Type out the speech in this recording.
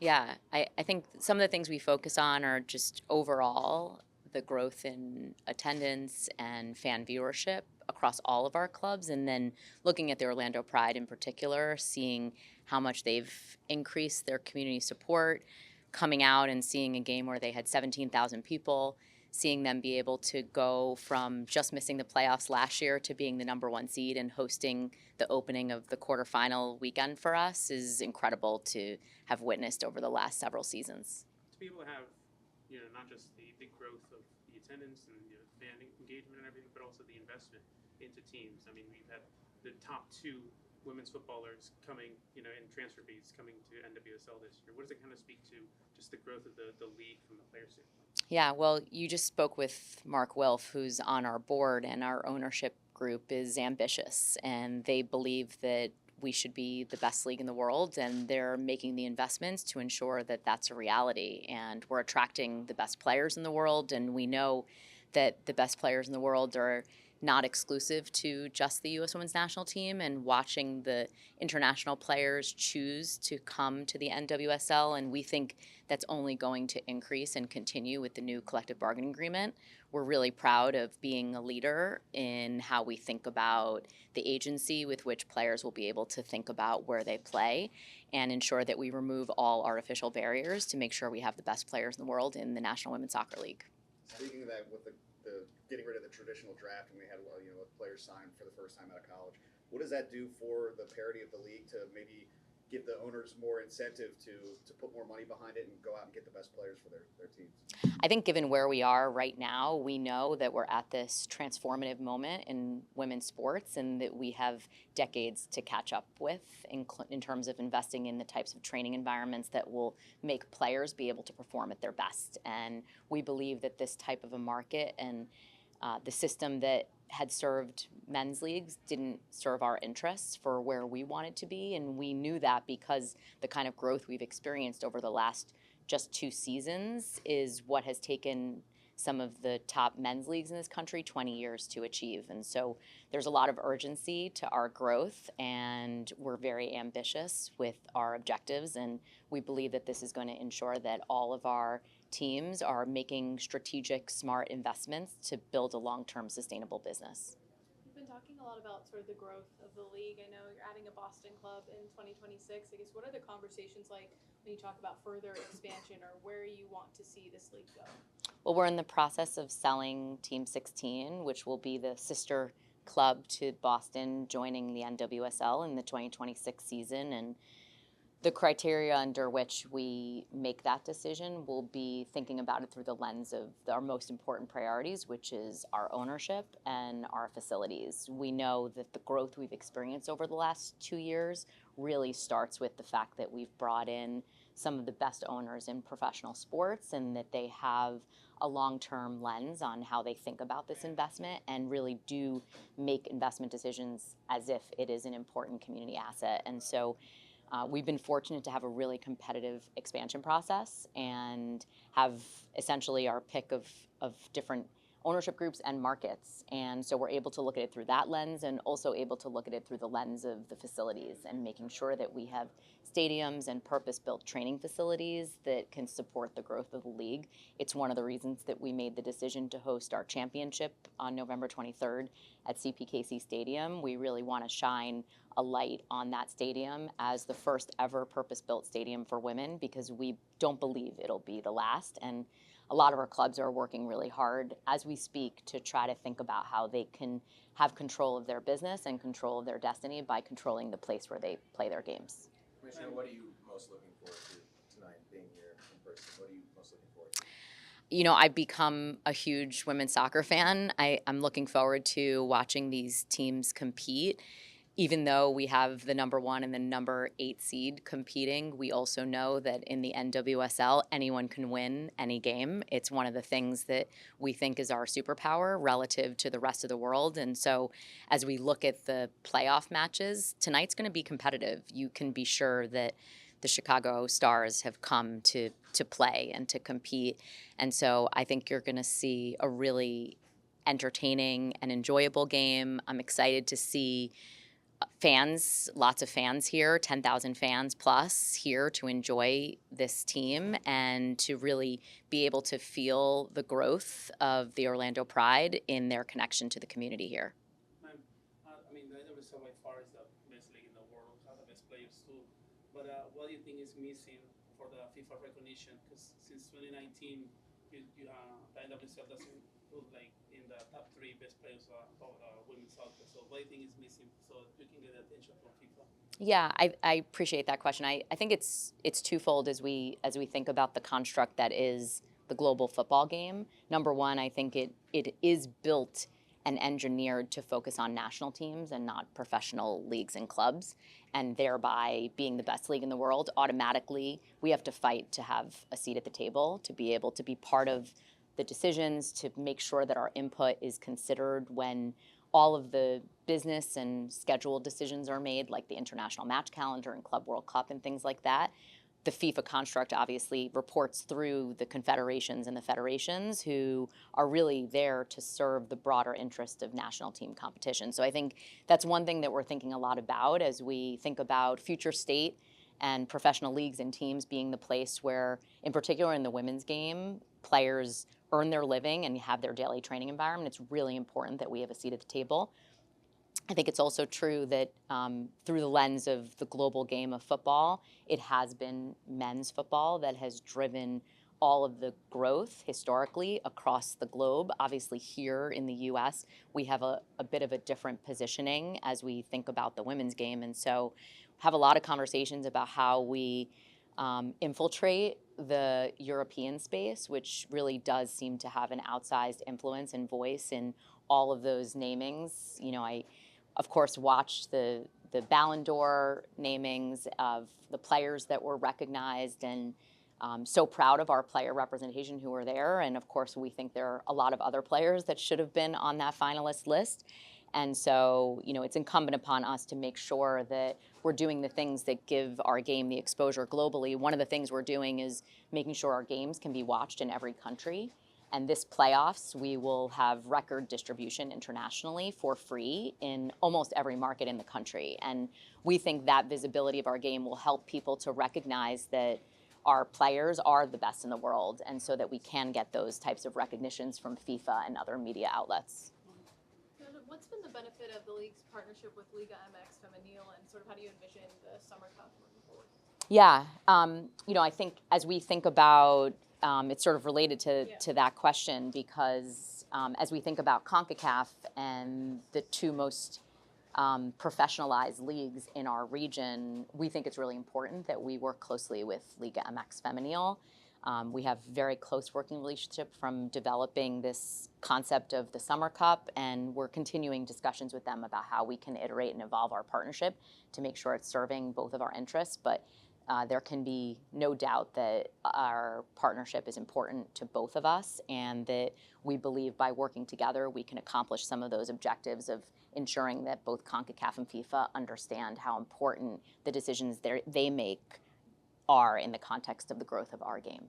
Yeah, I think some of the things we focus on are just overall the growth in attendance and fan viewership across all of our clubs. And then looking at the Orlando Pride in particular, seeing how much they've increased their community support, coming out and seeing a game where they had 17,000 people, seeing them be able to go from just missing the playoffs last year to being the number one seed and hosting the opening of the quarterfinal weekend for us is incredible to have witnessed over the last several seasons. To be able to have, not just the growth of the attendance and fan engagement and everything, but also the investment into teams. I mean, we've had the top two women's footballers coming, in transfer fees coming to NWSL this year. What does it kind of speak to just the growth of the league from the player standpoint? Yeah, well, you just spoke with Mark Wilf, who's on our board, and our ownership group is ambitious, and they believe that we should be the best league in the world, and they're making the investments to ensure that that's a reality. And we're attracting the best players in the world, and we know that the best players in the world are not exclusive to just the U.S. women's national team, and watching the international players choose to come to the NWSL, and we think that's only going to increase and continue with the new collective bargaining agreement. We're really proud of being a leader in how we think about the agency with which players will be able to think about where they play and ensure that we remove all artificial barriers to make sure we have the best players in the world in the National Women's Soccer League. Speaking of that, with the getting rid of the traditional draft, and we had players sign for the first time out of college, what does that do for the parity of the league to maybe give the owners more incentive to put more money behind it and go out and get the best players for their teams? I think given where we are right now, we know that we're at this transformative moment in women's sports and that we have decades to catch up with in terms of investing in the types of training environments that will make players be able to perform at their best. And we believe that this type of a market and the system that had served men's leagues didn't serve our interests for where we wanted to be. And we knew that because the kind of growth we've experienced over the last just 2 seasons is what has taken some of the top men's leagues in this country 20 years to achieve. And so there's a lot of urgency to our growth, and we're very ambitious with our objectives. And we believe that this is going to ensure that all of our teams are making strategic, smart investments to build a long-term sustainable business. You've been talking a lot about sort of the growth of the league. I know you're adding a Boston club in 2026. I guess what are the conversations like when you talk about further expansion or where you want to see this league go? Well, we're in the process of selling Team 16, which will be the sister club to Boston joining the NWSL in the 2026 season. And the criteria under which we make that decision will be thinking about it through the lens of our most important priorities, which is our ownership and our facilities. We know that the growth we've experienced over the last 2 years really starts with the fact that we've brought in some of the best owners in professional sports and that they have a long-term lens on how they think about this investment and really do make investment decisions as if it is an important community asset. And so we've been fortunate to have a really competitive expansion process and have essentially our pick of different ownership groups and markets. And so we're able to look at it through that lens and also able to look at it through the lens of the facilities and making sure that we have stadiums and purpose-built training facilities that can support the growth of the league. It's one of the reasons that we made the decision to host our championship on November 23rd at CPKC Stadium. We really want to shine a light on that stadium as the first ever purpose-built stadium for women because we don't believe it'll be the last. And a lot of our clubs are working really hard as we speak to try to think about how they can have control of their business and control of their destiny by controlling the place where they play their games. Commissioner, what are you most looking forward to tonight, being here in person? What are you most looking forward to? I've become a huge women's soccer fan. I'm looking forward to watching these teams compete. Even though we have the number 1 and the number 8 seed competing, we also know that in the NWSL, anyone can win any game. It's one of the things that we think is our superpower relative to the rest of the world. And so as we look at the playoff matches, tonight's going to be competitive. You can be sure that the Chicago Stars have come to play and to compete. And so I think you're going to see a really entertaining and enjoyable game. I'm excited to see fans, lots of fans here, 10,000 fans plus here to enjoy this team and to really be able to feel the growth of the Orlando Pride in their connection to the community here. Ma'am, I mean, the NWSL by far is the best league in the world, has the best players too. But what do you think is missing for the FIFA recognition? Because since 2019, the NWSL doesn't put like in the top 3 best players of women's soccer. So what do you think is missing so you can get attention from FIFA? Yeah, I appreciate that question. I think it's twofold as we think about the construct that is the global football game. Number one, I think it is built and engineered to focus on national teams and not professional leagues and clubs, and thereby being the best league in the world, automatically we have to fight to have a seat at the table, to be able to be part of the decisions, to make sure that our input is considered when all of the business and schedule decisions are made, like the international match calendar and Club World Cup and things like that. The FIFA construct obviously reports through the confederations and the federations who are really there to serve the broader interest of national team competition. So I think that's one thing that we're thinking a lot about as we think about future state and professional leagues and teams being the place where, in particular in the women's game, players earn their living and have their daily training environment. It's really important that we have a seat at the table. I think it's also true that through the lens of the global game of football, it has been men's football that has driven all of the growth historically across the globe. Obviously here in the US, we have a bit of a different positioning as we think about the women's game. And so have a lot of conversations about how we infiltrate the European space, which really does seem to have an outsized influence and voice in all of those namings. You know, I, of course, watched the Ballon d'Or namings of the players that were recognized, and so proud of our player representation who were there. And of course, we think there are a lot of other players that should have been on that finalist list. And so, you know, it's incumbent upon us to make sure that we're doing the things that give our game the exposure globally. One of the things we're doing is making sure our games can be watched in every country. And this playoffs, we will have record distribution internationally for free in almost every market in the country. And we think that visibility of our game will help people to recognize that our players are the best in the world, and so that we can get those types of recognitions from FIFA and other media outlets. What's been the benefit of the league's partnership with Liga MX Femenil, and sort of how do you envision the Summer Cup moving forward? Yeah, you know, I think as we think about, it's sort of related to that question, because as we think about CONCACAF and the two most professionalized leagues in our region, we think it's really important that we work closely with Liga MX Femenil. We have very close working relationship from developing this concept of the Summer Cup, and we're continuing discussions with them about how we can iterate and evolve our partnership to make sure it's serving both of our interests. But there can be no doubt that our partnership is important to both of us, and that we believe by working together we can accomplish some of those objectives of ensuring that both CONCACAF and FIFA understand how important the decisions they make are in the context of the growth of our game.